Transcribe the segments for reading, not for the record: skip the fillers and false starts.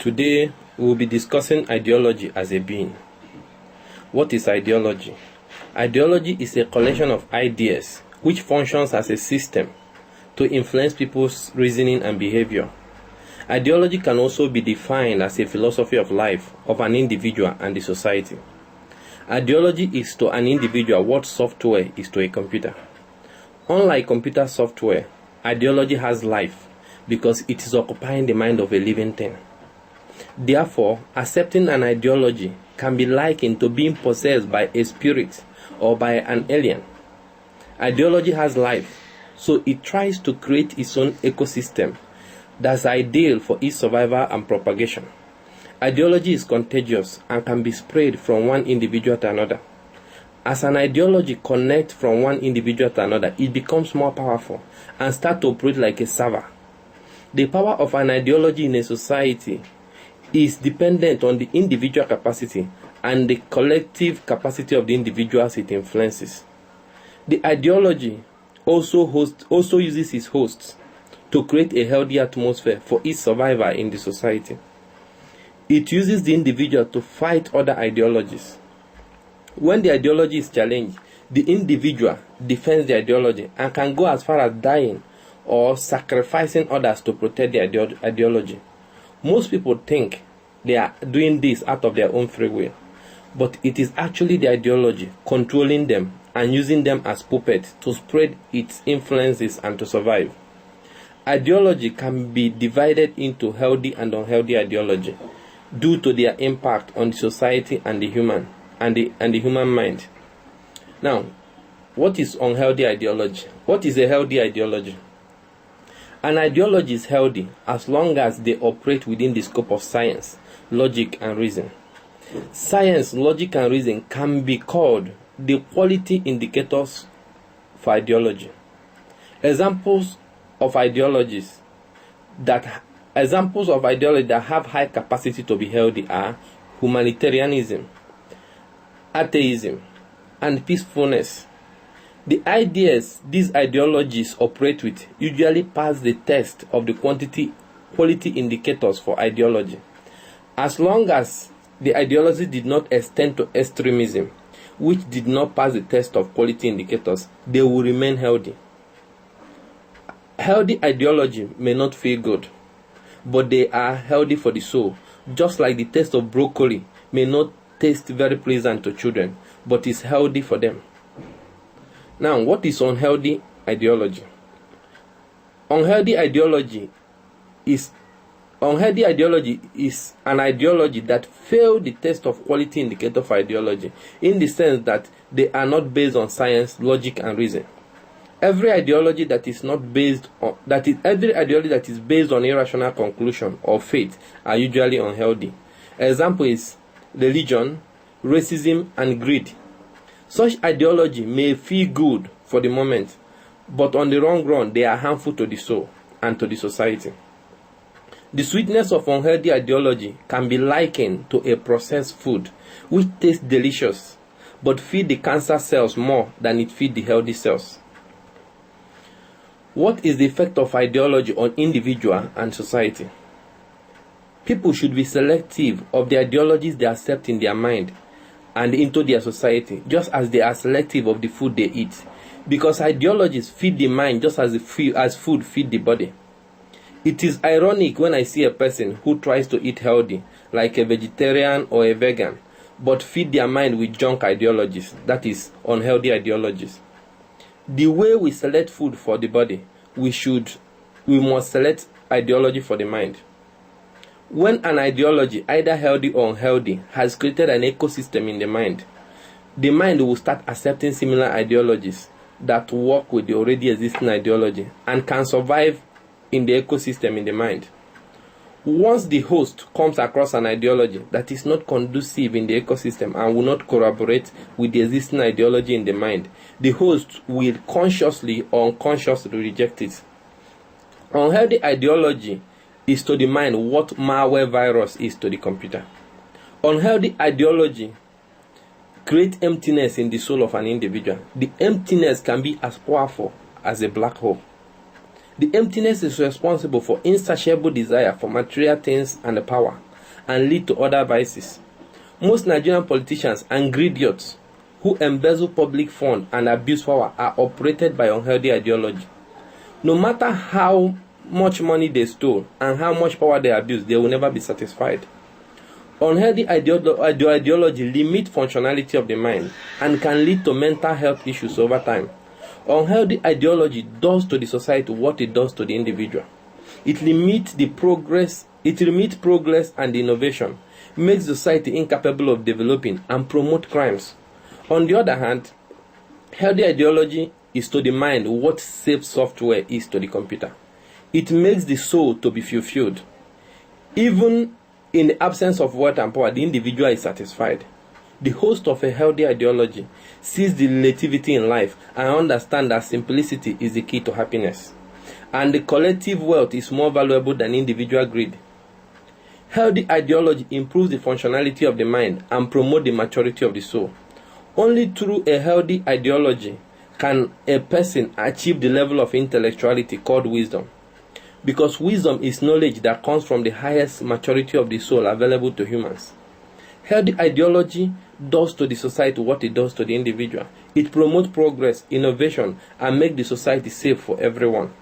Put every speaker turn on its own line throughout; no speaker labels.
Today, we will be discussing ideology as a being. What is ideology? Ideology is a collection of ideas which functions as a system to influence people's reasoning and behavior. Ideology can also be defined as a philosophy of life of an individual and the society. Ideology is to an individual what software is to a computer. Unlike computer software, ideology has life because it is occupying the mind of a living thing. Therefore, accepting an ideology can be likened to being possessed by a spirit or by an alien. Ideology has life, so it tries to create its own ecosystem that's ideal for its survival and propagation. Ideology is contagious and can be spread from one individual to another. As an ideology connects from one individual to another, it becomes more powerful and starts to operate like a server. The power of an ideology in a society is dependent on the individual capacity and the collective capacity of the individuals it influences. The ideology also uses its hosts to create a healthy atmosphere for its survival in the society. It uses the individual to fight other ideologies. When the ideology is challenged, the individual defends the ideology and can go as far as dying or sacrificing others to protect the ideology. Most people think they are doing this out of their own free will, but it is actually the ideology controlling them and using them as puppets to spread its influences and to survive. Ideology can be divided into healthy and unhealthy ideology due to their impact on the society and the human mind. Now, what is unhealthy ideology? What is a healthy ideology? An ideology is healthy as long as they operate within the scope of science, logic, and reason. Science, logic, and reason can be called the quality indicators for ideology. Examples of ideologies that have high capacity to be healthy are humanitarianism, atheism, and peacefulness. The ideas these ideologies operate with usually pass the test of the quality indicators for ideology. As long as the ideology did not extend to extremism, which did not pass the test of quality indicators, they will remain healthy. Healthy ideology may not feel good, but they are healthy for the soul, just like the taste of broccoli may not taste very pleasant to children, but is healthy for them. Now, what is unhealthy ideology? Unhealthy ideology is an ideology that fails the test of quality indicator for ideology, in the sense that they are not based on science, logic, and reason. Every ideology that is based on irrational conclusion or faith are usually unhealthy. Example is religion, racism, and greed. Such ideology may feel good for the moment, but on the long run, they are harmful to the soul and to the society. The sweetness of unhealthy ideology can be likened to a processed food, which tastes delicious, but feeds the cancer cells more than it feeds the healthy cells. What is the effect of ideology on individual and society? People should be selective of the ideologies they accept in their mind and into their society, just as they are selective of the food they eat, because ideologies feed the mind just as food feed the body. It is ironic when I see a person who tries to eat healthy, like a vegetarian or a vegan, but feed their mind with junk ideologies, that is, unhealthy ideologies. The way we select food for the body, we must select ideology for the mind. When an ideology, either healthy or unhealthy, has created an ecosystem in the mind will start accepting similar ideologies that work with the already existing ideology and can survive in the ecosystem in the mind. Once the host comes across an ideology that is not conducive in the ecosystem and will not corroborate with the existing ideology in the mind, the host will consciously or unconsciously reject it. Unhealthy ideology is to the mind what malware virus is to the computer. Unhealthy ideology creates emptiness in the soul of an individual. The emptiness can be as powerful as a black hole. The emptiness is responsible for insatiable desire for material things and power, and lead to other vices. Most Nigerian politicians and greediots who embezzle public funds and abuse power are operated by unhealthy ideology. No matter how much money they stole and how much power they abuse, they will never be satisfied. Unhealthy ideology limits functionality of the mind and can lead to mental health issues over time. Unhealthy ideology does to the society what it does to the individual. It limits progress and innovation, makes society incapable of developing, and promote crimes. On the other hand, healthy ideology is to the mind what safe software is to the computer. It makes the soul to be fulfilled. Even in the absence of wealth and power, the individual is satisfied. The host of a healthy ideology sees the relativity in life and understands that simplicity is the key to happiness, and the collective wealth is more valuable than individual greed. Healthy ideology improves the functionality of the mind and promotes the maturity of the soul. Only through a healthy ideology can a person achieve the level of intellectuality called wisdom, because wisdom is knowledge that comes from the highest maturity of the soul available to humans. Healthy ideology does to the society what it does to the individual. It promotes progress, innovation, and makes the society safe for everyone.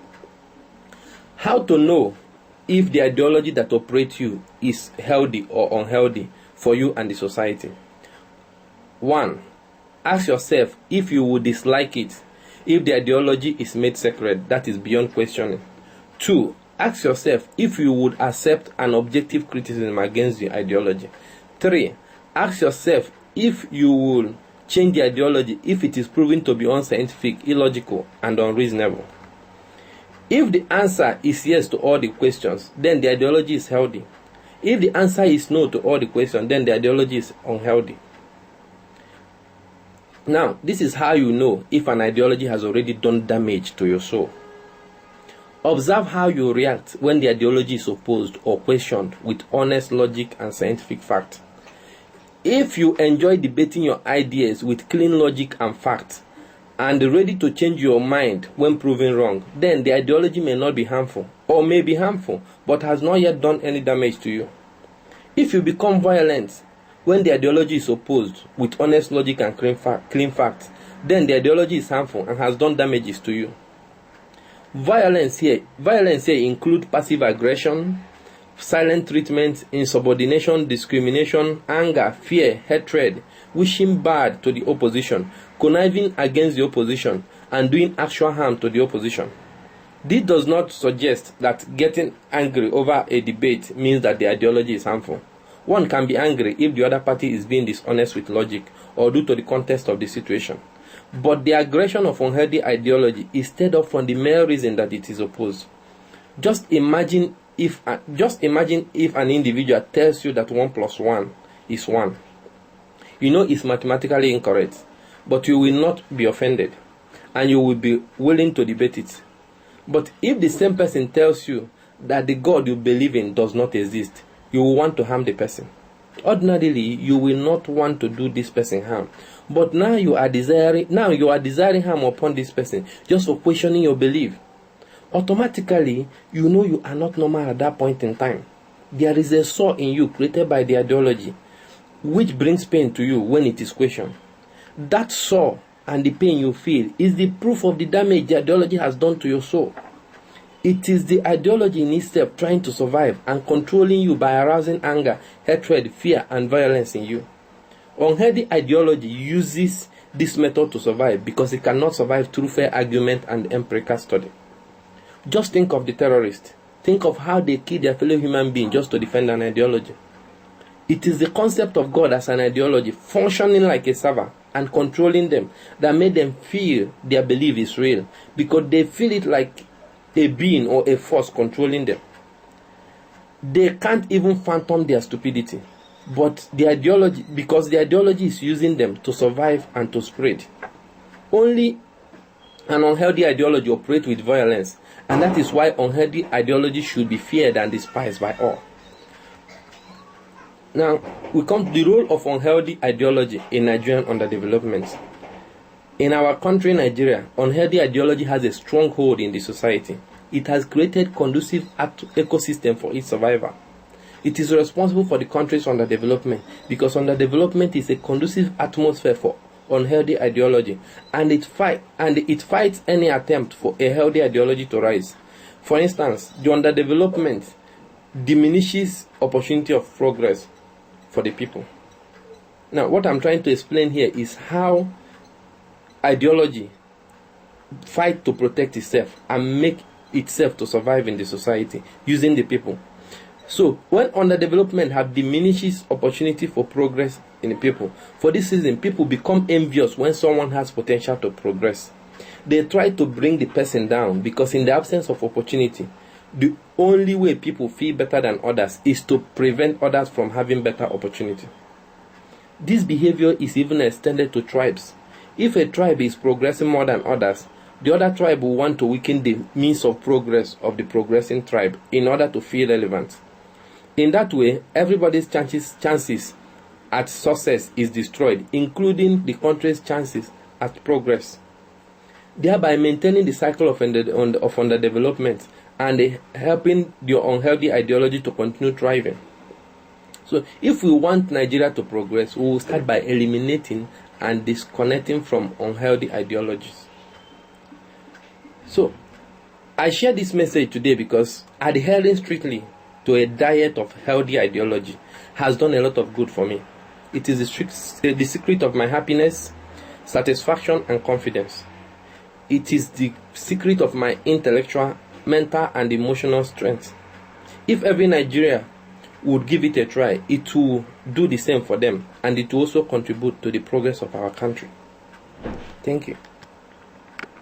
How to know if the ideology that operates you is healthy or unhealthy for you and the society? 1. Ask yourself if you would dislike it if the ideology is made sacred, that is beyond questioning. 2. Ask yourself if you would accept an objective criticism against the ideology. 3. Ask yourself if you will change the ideology if it is proven to be unscientific, illogical, and unreasonable. If the answer is yes to all the questions, then the ideology is healthy. If the answer is no to all the questions, then the ideology is unhealthy. Now, this is how you know if an ideology has already done damage to your soul. Observe how you react when the ideology is opposed or questioned with honest logic and scientific fact. If you enjoy debating your ideas with clean logic and fact, and ready to change your mind when proven wrong, then the ideology may not be harmful, or may be harmful, but has not yet done any damage to you. If you become violent when the ideology is opposed with honest logic and clean facts, then the ideology is harmful and has done damages to you. Violence here include passive aggression, silent treatment, insubordination, discrimination, anger, fear, hatred, wishing bad to the opposition, conniving against the opposition, and doing actual harm to the opposition. This does not suggest that getting angry over a debate means that the ideology is harmful. One can be angry if the other party is being dishonest with logic or due to the context of the situation. But the aggression of unhealthy ideology is stirred up from the mere reason that it is opposed. Just imagine if an individual tells you that 1 plus 1 is 1. You know it's mathematically incorrect, but you will not be offended, and you will be willing to debate it. But if the same person tells you that the God you believe in does not exist, you will want to harm the person. Ordinarily, you will not want to do this person harm, but now you are desiring harm upon this person just for questioning your belief. Automatically, you know you are not normal at that point in time. There is a saw in you created by the ideology, which brings pain to you when it is questioned. That saw and the pain you feel is the proof of the damage the ideology has done to your soul. It is the ideology in itself trying to survive and controlling you by arousing anger, hatred, fear, and violence in you. Unhealthy ideology uses this method to survive because it cannot survive through fair argument and empirical study. Just think of the terrorists. Think of how they kill their fellow human being just to defend an ideology. It is the concept of God as an ideology functioning like a server and controlling them that made them feel their belief is real, because they feel it like a being or a force controlling them. They can't even fathom their stupidity, but the ideology is using them to survive and to spread. Only an unhealthy ideology operates with violence, and that is why unhealthy ideology should be feared and despised by all. Now, we come to the role of unhealthy ideology in Nigerian underdevelopment. In our country, Nigeria, unhealthy ideology has a strong hold in the society. It has created conducive ecosystem for its survival. It is responsible for the country's underdevelopment, because underdevelopment is a conducive atmosphere for unhealthy ideology, and it fights any attempt for a healthy ideology to rise. For instance, the underdevelopment diminishes opportunity of progress for the people. Now, what I'm trying to explain here is how ideology fight to protect itself and make itself to survive in the society using the people. So when underdevelopment have diminishes opportunity for progress in the people, for this reason people become envious when someone has potential to progress. They try to bring the person down, because in the absence of opportunity, the only way people feel better than others is to prevent others from having better opportunity. This behavior is even extended to tribes. If a tribe is progressing more than others, the other tribe will want to weaken the means of progress of the progressing tribe in order to feel relevant. In that way, everybody's chances at success is destroyed, including the country's chances at progress, thereby maintaining the cycle of underdevelopment and helping the unhealthy ideology to continue thriving. So if we want Nigeria to progress, we will start by eliminating and disconnecting from unhealthy ideologies. So I share this message today because adhering strictly to a diet of healthy ideology has done a lot of good for me. It is the secret of my happiness, satisfaction, and confidence. It is the secret of my intellectual, mental, and emotional strength. If every Nigerian would give it a try, it will do the same for them, and it will also contribute to the progress of our country. Thank you.